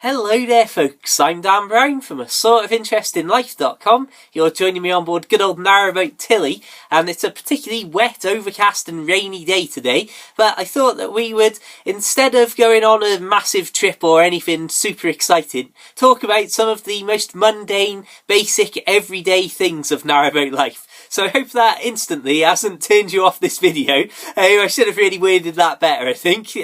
Hello there folks, I'm Dan Brown from asortofinterestinlife.com. You're joining me on board good old Narrowboat Tilly, and it's a particularly wet, overcast and rainy day today, but I thought that we would, instead of going on a massive trip or anything super exciting, talk about some of the most mundane, basic, everyday things of narrowboat life. So I hope that instantly hasn't turned you off this video. I should have really worded that better, I think.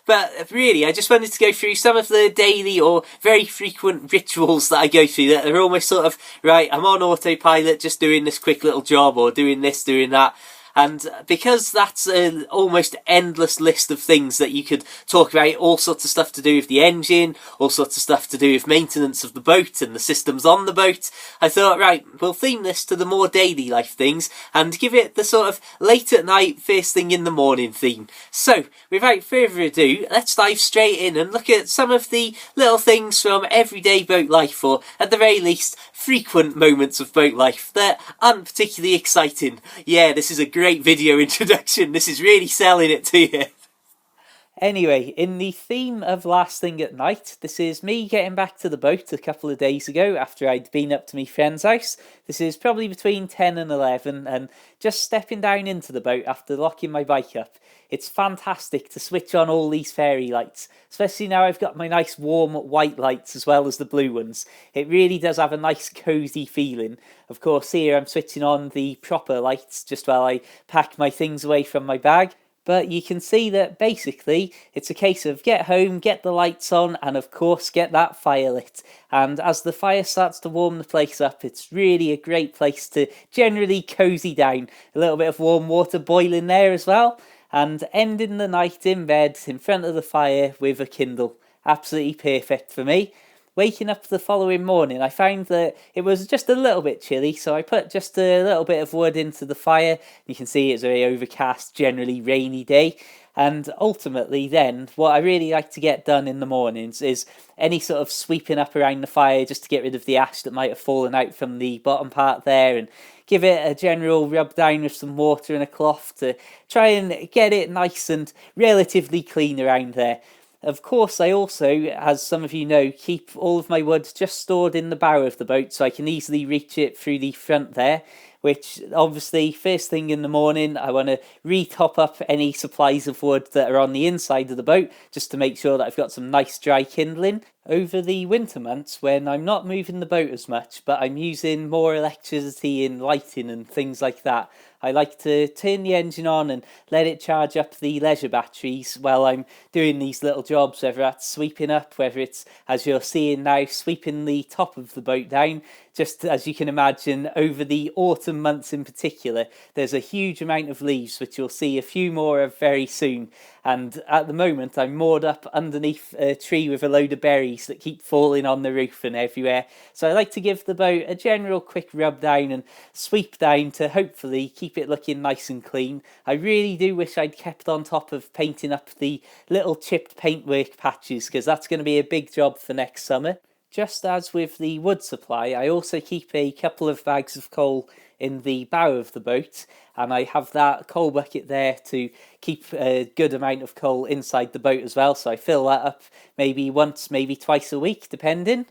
But really, I just wanted to go through some of the daily or very frequent rituals that I go through that are almost sort of, right, I'm on autopilot just doing this quick little job or doing this, doing that. And because that's an almost endless list of things that you could talk about, all sorts of stuff to do with the engine, all sorts of stuff to do with maintenance of the boat and the systems on the boat, I thought, right, we'll theme this to the more daily life things and give it the sort of late at night, first thing in the morning theme. So, without further ado, let's dive straight in and look at some of the little things from everyday boat life, or at the very least, frequent moments of boat life that aren't particularly exciting. Yeah, this is a great video introduction. This is really selling it to you. Anyway, in the theme of last thing at night, this is me getting back to the boat a couple of days ago after I'd been up to my friend's house. This is probably between 10 and 11 and just stepping down into the boat after locking my bike up. It's fantastic to switch on all these fairy lights, especially now I've got my nice warm white lights as well as the blue ones. It really does have a nice cosy feeling. Of course, here I'm switching on the proper lights just while I pack my things away from my bag. But you can see that basically it's a case of get home, get the lights on, and of course get that fire lit. And as the fire starts to warm the place up, it's really a great place to generally cozy down. A little bit of warm water boiling there as well. And ending the night in bed in front of the fire with a Kindle. Absolutely perfect for me. Waking up the following morning, I found that it was just a little bit chilly, so I put just a little bit of wood into the fire. You can see it's a very overcast, generally rainy day. And ultimately then, what I really like to get done in the mornings is any sort of sweeping up around the fire just to get rid of the ash that might have fallen out from the bottom part there, and give it a general rub down with some water and a cloth to try and get it nice and relatively clean around there. Of course, I also, as some of you know, keep all of my wood just stored in the bow of the boat so I can easily reach it through the front there, which obviously first thing in the morning I want to re-top up any supplies of wood that are on the inside of the boat just to make sure that I've got some nice dry kindling. Over the winter months when I'm not moving the boat as much but I'm using more electricity in lighting and things like that, I like to turn the engine on and let it charge up the leisure batteries while I'm doing these little jobs, whether that's sweeping up, whether it's, as you're seeing now, sweeping the top of the boat down. Just as you can imagine, over the autumn months in particular, there's a huge amount of leaves, which you'll see a few more of very soon. And at the moment, I'm moored up underneath a tree with a load of berries that keep falling on the roof and everywhere. So I like to give the boat a general quick rub down and sweep down to hopefully keep it looking nice and clean. I really do wish I'd kept on top of painting up the little chipped paintwork patches, because that's going to be a big job for next summer. Just as with the wood supply, I also keep a couple of bags of coal in the bow of the boat, and I have that coal bucket there to keep a good amount of coal inside the boat as well, so I fill that up maybe once, maybe twice a week, depending.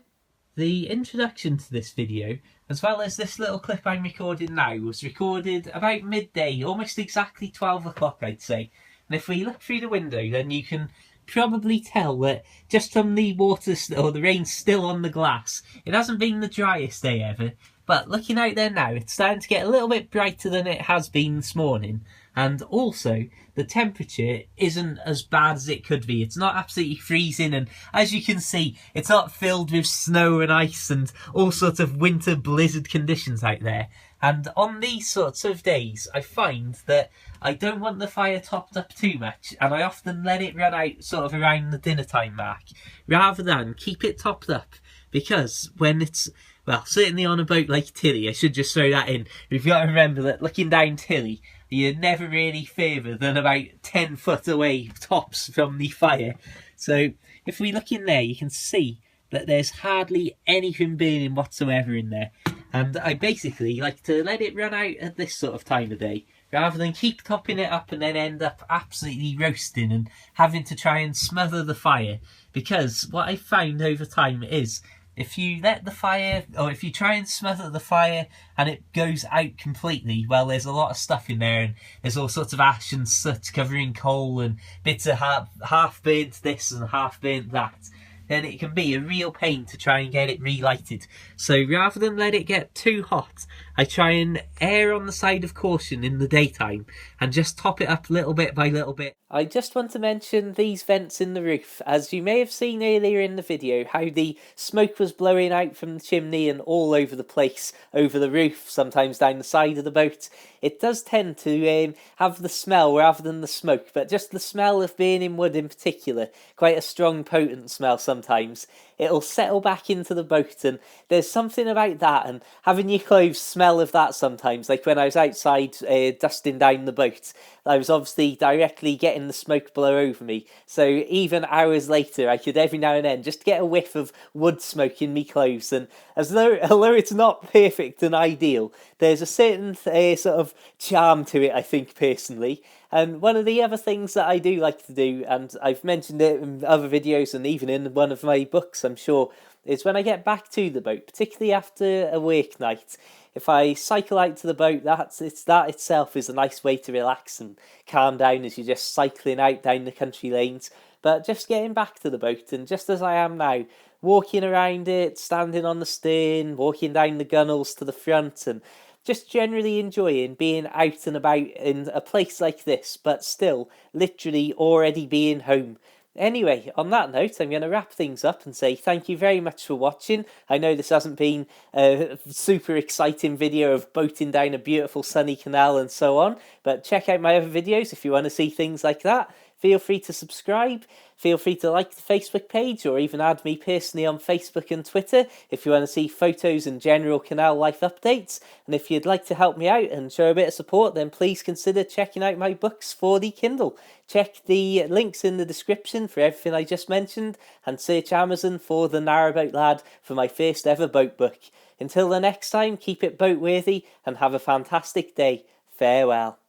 The introduction to this video, as well as this little clip I'm recording now, was recorded about midday, almost exactly 12 o'clock I'd say. And if we look through the window, then you can probably tell that just from the water or the rain still on the glass, it hasn't been the driest day ever, but looking out there now, it's starting to get a little bit brighter than it has been this morning, and also the temperature isn't as bad as it could be. It's not absolutely freezing, and as you can see, it's not filled with snow and ice and all sorts of winter blizzard conditions out there. And on these sorts of days, I find that I don't want the fire topped up too much, and I often let it run out sort of around the dinner time mark, rather than keep it topped up, because when it's, well, certainly on a boat like Tilly, I should just throw that in, you've got to remember that looking down Tilly, you're never really further than about 10 foot away tops from the fire. So if we look in there, you can see that there's hardly anything burning whatsoever in there. And I basically like to let it run out at this sort of time of day, rather than keep topping it up and then end up absolutely roasting and having to try and smother the fire. Because what I found over time is, if you let the fire, or if you try and smother the fire and it goes out completely, well, there's a lot of stuff in there, and there's all sorts of ash and soot covering coal and bits of half burnt this and half burnt that. Then it can be a real pain to try and get it relighted. So rather than let it get too hot, I try and err on the side of caution in the daytime and just top it up little bit by little bit. I just want to mention these vents in the roof. As you may have seen earlier in the video, how the smoke was blowing out from the chimney and all over the place, over the roof, sometimes down the side of the boat. It does tend to have the smell rather than the smoke, but just the smell of being in wood in particular, quite a strong, potent smell sometimes. It'll settle back into the boat, and there's something about that, and having your clothes smell of that sometimes. Like when I was outside dusting down the boat, I was obviously directly getting the smoke blow over me, so even hours later I could every now and then just get a whiff of wood smoke in me clothes, and although it's not perfect and ideal, there's a certain sort of charm to it, I think, personally. And one of the other things that I do like to do, and I've mentioned it in other videos and even in one of my books, I'm sure, is when I get back to the boat, particularly after a work night, if I cycle out to the boat, that itself is a nice way to relax and calm down as you're just cycling out down the country lanes. But just getting back to the boat, and just as I am now, walking around it, standing on the stern, walking down the gunnels to the front, and just generally enjoying being out and about in a place like this, but still literally already being home. Anyway, on that note, I'm going to wrap things up and say thank you very much for watching. I know this hasn't been a super exciting video of boating down a beautiful sunny canal and so on, but check out my other videos if you want to see things like that. Feel free to subscribe, feel free to like the Facebook page, or even add me personally on Facebook and Twitter if you want to see photos and general canal life updates. And if you'd like to help me out and show a bit of support, then please consider checking out my books for the Kindle. Check the links in the description for everything I just mentioned, and search Amazon for The Narrowboat Lad for my first ever boat book. Until the next time, keep it boat worthy and have a fantastic day. Farewell.